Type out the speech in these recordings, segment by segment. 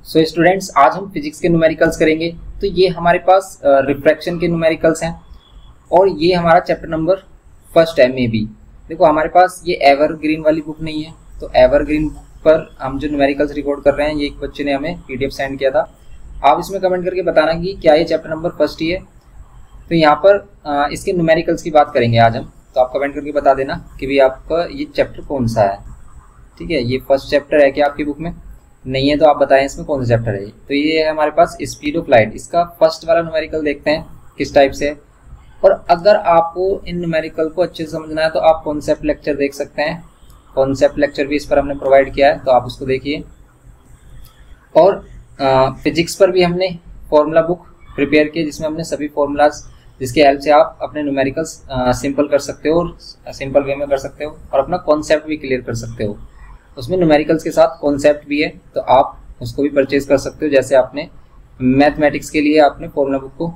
So students, आज हम physics के न्यूमेरिकल्स करेंगे। तो ये हमारे पास रिफ्रैक्शन के न्यूमेरिकल्स हैं और ये हमारा चैप्टर नंबर फर्स्ट है मे बी। देखो हमारे पास ये एवरग्रीन वाली बुक नहीं है, तो एवरग्रीन पर हम जो न्यूमेरिकल्स रिकॉर्ड कर रहे हैं, ये एक बच्चे ने हमें पीडीएफ सेंड किया था। आप इसमें कमेंट करके बताना कि क्या ये चैप्टर नंबर फर्स्ट ही है। तो यहाँ पर इसके न्यूमेरिकल्स की बात करेंगे आज हम। तो आप कमेंट करके बता देना कि भाई आपका ये चैप्टर कौन सा है। ठीक है, ये फर्स्ट चैप्टर है क्या आपकी बुक में? नहीं है तो आप बताएं इसमें कौन सा चैप्टर है। तो ये है हमारे पास स्पीड ऑफ लाइट। इसका फर्स्ट वाला न्यूमेरिकल देखते हैं किस टाइप से है। और अगर आपको इन न्यूमेरिकल को अच्छे से समझना है तो आप कॉन्सेप्ट लेक्चर देख सकते हैं। कॉन्सेप्ट लेक्चर भी इस पर हमने प्रोवाइड किया है, तो आप उसको देखिए। और फिजिक्स पर भी हमने फॉर्मूला बुक प्रिपेयर की, जिसमें हमने सभी फॉर्मूलाज जिसके हेल्प से आप अपने न्यूमेरिकल्स सिंपल कर सकते हो और सिंपल वे में कर सकते हो और अपना कॉन्सेप्ट भी क्लियर कर सकते हो। उसमें न्यूमेरिकल्स के साथ कॉन्सेप्ट भी है, तो आप उसको भी परचेज कर सकते हो। जैसे आपने मैथमेटिक्स के लिए आपने फॉर्मूला बुक को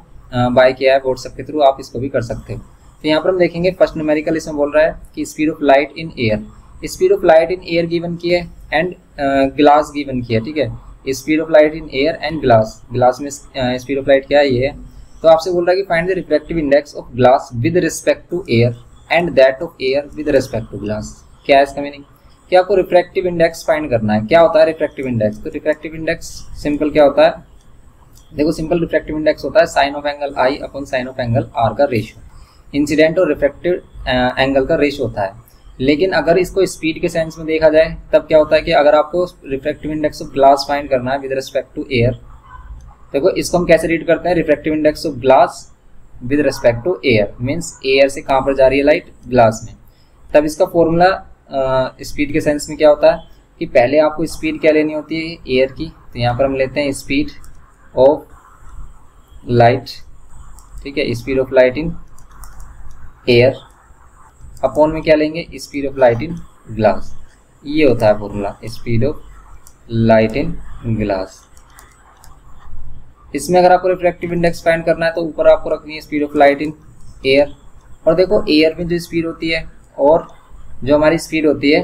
बाय किया है व्हाट्सएप के थ्रू, आप इसको भी कर सकते हो। तो यहाँ पर हम देखेंगे फर्स्ट न्यूमेरिकल इसमें बोल रहा है कि speed of light in air. Speed of light in air given की है एंड ग्लास गिवन की है। ठीक है, speed of light in air and glass. Glass में स्पीड ऑफ लाइट क्या है, ये है। तो आपसे बोल रहा है कि find the refractive index of glass with respect to air and that of air with respect to glass. क्या है इसका मीनिंग? कि आपको रिफ्रैक्टिव इंडेक्स फाइंड करना है। क्या होता है रिफ्रैक्टिव इंडेक्स? तो रिफ्रैक्टिव इंडेक्स सिंपल क्या होता है, देखो सिंपल रिफ्रैक्टिव इंडेक्स होता है sine of angle I upon sine of angle R का रेशियो। इंसिडेंट और रिफ्रैक्टिव एंगल का रेशियो होता है। लेकिन अगर इसको स्पीड के सेंस में देखा जाए तब क्या होता है कि अगर आपको refractive index of glass find करना है विद रिस्पेक्ट टू एयर, देखो इसको हम कैसे रीड करते हैं, refractive index of glass with respect to air. Means air से कहाँ पर जा रही है लाइट? ग्लास में। तब इसका फॉर्मूला स्पीड के सेंस में क्या होता है कि पहले आपको स्पीड क्या लेनी होती है, एयर की। तो यहाँ पर हम लेते हैं स्पीड ऑफ लाइट। ठीक है, speed of light in air upon में क्या लेंगे, speed of light in glass. ये होता है formula, speed of light in glass. इसमें अगर आपको रिफ्रैक्टिव इंडेक्स फाइंड करना है तो ऊपर आपको रखनी है speed of light in air. और देखो एयर में जो स्पीड होती है और जो हमारी स्पीड होती है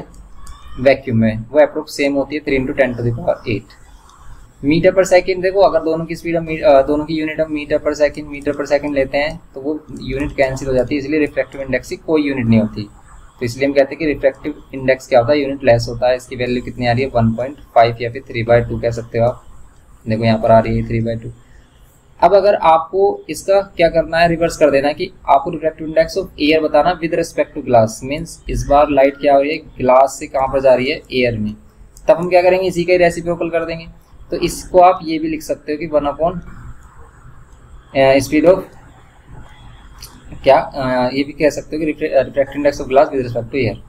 वैक्यूम में, वो अप्रोक्स सेम होती है 3 × 10⁸ मीटर पर सेकंड। देखो अगर दोनों की स्पीड हम दोनों की यूनिट हम मीटर पर सेकंड लेते हैं तो वो यूनिट कैंसिल हो जाती है, इसलिए रिफ्रैक्टिव इंडेक्स की कोई यूनिट नहीं होती। तो इसलिए हम कहते हैं कि रिफ्रैक्टिव इंडेक्स क्या होता है, यूनिट लेस होता है। इसकी वैल्यू कितनी आ रही है, 1.5 या फिर 3/2 कह सकते हो आप। देखो यहाँ पर आ रही है 3/2। अब अगर आपको इसका क्या करना है, रिवर्स कर देना है कि आपको रिफ्रैक्टिव इंडेक्स ऑफ एयर बताना with respect to glass. Means इस बार लाइट क्या हो रही है, ग्लास से कहाँ पर जा रही है, एयर में। तब हम क्या करेंगे, इसी का ही रेसिप्रोकल कर देंगे। तो इसको आप ये भी लिख सकते हो कि 1 स्पीड ऑफ क्या, ये भी कह सकते हो कि refractive index of glass with respect to air.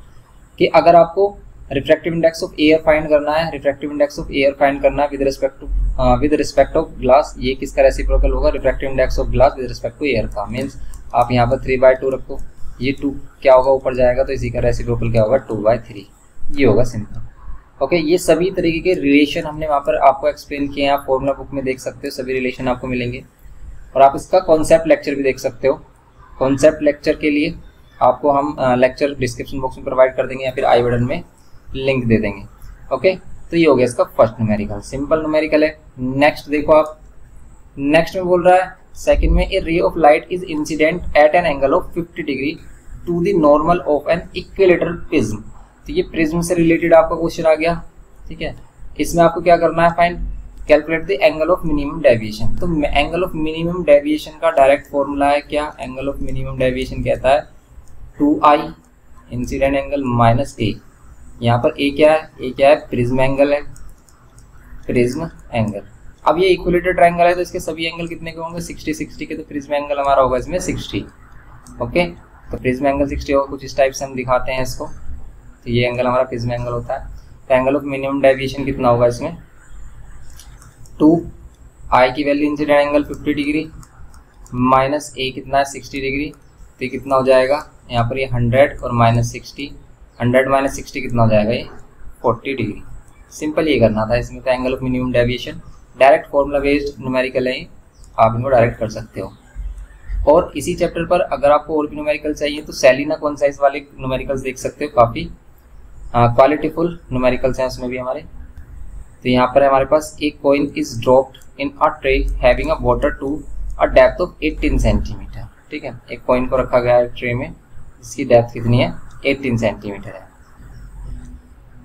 कि अगर आपको refractive index of air find करना है, refractive index of air find करना है विद रिस्पेक्ट ऑफ ग्लास, ये किसका रेसिप्रोकल होगा, refractive index of glass with respect to air का। मीन्स आप यहाँ पर 3/2 रखो, ये 2 क्या होगा ऊपर जाएगा, तो इसी का रेसिप्रोकल क्या होगा, 2/3। ये होगा सिंपल। ओके, ये सभी तरीके के रिलेशन हमने वहाँ पर आपको एक्सप्लेन किए हैं। आप फॉर्मूला बुक में देख सकते हो, सभी रिलेशन आपको मिलेंगे। और आप इसका कॉन्सेप्ट लेक्चर भी देख सकते हो। कॉन्सेप्ट लेक्चर के लिए आपको हम लेक्चर डिस्क्रिप्शन बॉक्स में प्रोवाइड कर देंगे या फिर आई बटन में लिंक दे देंगे। ओके, तो ये हो गया इसका फर्स्ट न्यूमेरिकल, सिंपल न्यूमेरिकल है। नेक्स्ट देखो आप, नेक्स्ट में बोल रहा है सेकंड में, a ray of light is incident at an angle of 50 degree to the normal of an equilateral prism. तो ये प्रिज्म से रिलेटेड आपका क्वेश्चन आ गया। ठीक है, इसमें आपको क्या करना है, find calculate the angle of minimum deviation. तो एंगल ऑफ मिनिमम डेविएशन का डायरेक्ट फॉर्मूला है क्या, एंगल ऑफ मिनिमम डेविएशन कहता है 2i incident angle minus a। यहाँ पर a क्या है, a क्या है, प्रिज्म एंगल है, प्रिज्म एंगल। अब ये इक्विलेटर ट्रायंगल है तो इसके सभी एंगल कितने के होंगे, 60 के। तो प्रिज्म एंगल हमारा होगा इसमें 60। ओके, तो प्रिज्म एंगल 60 होगा। कुछ इस टाइप से हम दिखाते हैं इसको। तो ये एंगल हमारा प्रिज्म एंगल होता है। तो एंगल ऑफ मिनिमम डेविएशन कितना होगा इसमें, 2i की value incident angle 50 degree minus a कितना है, 60 डिग्री। तो ये कितना हो जाएगा, यहाँ पर ये 100 और -60, 100 - 60 कितना हो जाएगा, ये 40 डिग्री। सिंपल ये करना था इसमें। तो angle of minimum deviation direct formula based numerical है, आप इनको डायरेक्ट कर सकते हो। और इसी चैप्टर पर अगर आपको और भी न्यूमेरिकल चाहिए तो सेलिना कॉन्साइज वाले न्यूमेरिकल्स देख सकते हो, काफ़ी क्वालिटीफुल न्यूमेरिकल्स हैं उसमें भी हमारे। तो यहाँ पर हमारे पास एक coin is dropped in a tray having a water to a depth of 18 centimetre. ठीक है, एक कॉइन को रखा गया है ट्रे में, इसकी डेप्थ कितनी है 18 सेंटीमीटर है।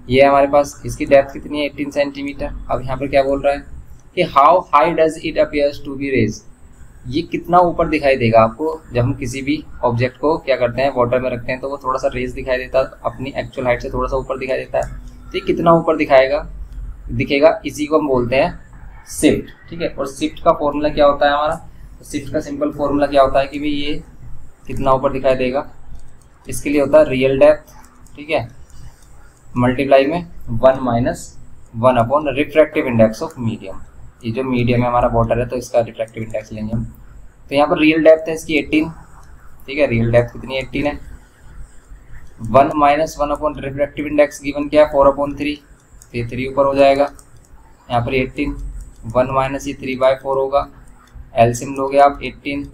ये हमारे पास इसकी डेप्थ कितनी है 18 सेंटीमीटर। अब यहाँ पर क्या बोल रहा है कि how high does it appears to be raise, ये कितना ऊपर दिखाई देगा आपको। जब हम किसी भी ऑब्जेक्ट को क्या करते हैं वाटर में रखते हैं तो वो थोड़ा सा रेज दिखाई देता है, अपनी एक्चुअल हाइट से थोड़ा सा ऊपर दिखाई देता है। तो ये कितना ऊपर दिखेगा, इसी को हम बोलते हैं शिफ्ट। ठीक है, और शिफ्ट का फॉर्मूला क्या होता है हमारा, तो शिफ्ट का सिंपल फॉर्मूला क्या होता है कि भाई ये कितना ऊपर दिखाई देगा, इसके लिए होता है रियल डेप्थ, ठीक है, मल्टीप्लाई में 1 minus 1 upon refractive index of medium. ये जो मीडियम है हमारा वाटर है तो इसका रिफ्रैक्टिव इंडेक्स लेंगे हम। तो यहाँ पर रियल डेप्थ है इसकी 18, ठीक है, रियल डेप्थ कितनी 18 है। 1 minus 1 upon refractive index given क्या है 4/3, तो ये 3 ऊपर हो जाएगा। यहाँ पर 18 1 माइनस ये 3/4 होगा, एलसीएम लोगे आप 18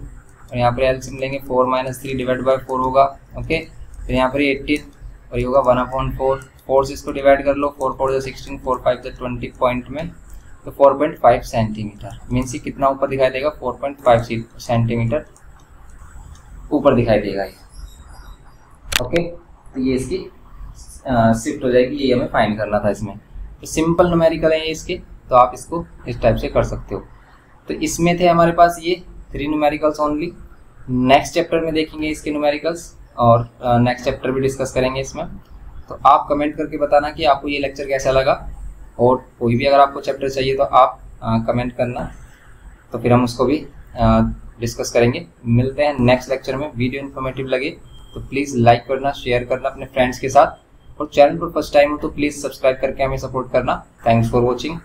और यहाँ पर एलसीएम लेंगे 4 माइनस 3 डिवाइड बाई 4 होगा। ओके, फिर यहाँ पर 18 और ये होगा 1/4, 4 से इसको डिवाइड कर लो, 4 4 16, 4 5 20 पॉइंट में, तो 4.5 सेंटीमीटर मीन्स ये कितना ऊपर दिखाई देगा 4.5 सेंटीमीटर ऊपर दिखाई देगा ये। ओके, तो ये इसकी शिफ्ट हो जाएगी, ये हमें फाइंड करना था इसमें। तो सिंपल न्यूमेरिकल है ये इसके, तो आप इसको इस टाइप से कर सकते हो। तो इसमें थे हमारे पास ये 3 न्यूमेरिकल्स ओनली। नेक्स्ट चैप्टर में देखेंगे इसके न्यूमेरिकल्स और नेक्स्ट चैप्टर भी डिस्कस करेंगे इसमें। तो आप कमेंट करके बताना कि आपको ये लेक्चर कैसा लगा, और कोई भी अगर आपको चैप्टर चाहिए तो आप कमेंट करना, तो फिर हम उसको भी डिस्कस करेंगे। मिलते हैं नेक्स्ट लेक्चर में। वीडियो इन्फॉर्मेटिव लगे तो प्लीज़ लाइक करना, शेयर करना अपने फ्रेंड्स के साथ, और चैनल पर फर्स्ट टाइम हो तो प्लीज़ सब्सक्राइब करके हमें सपोर्ट करना। Thanks for watching.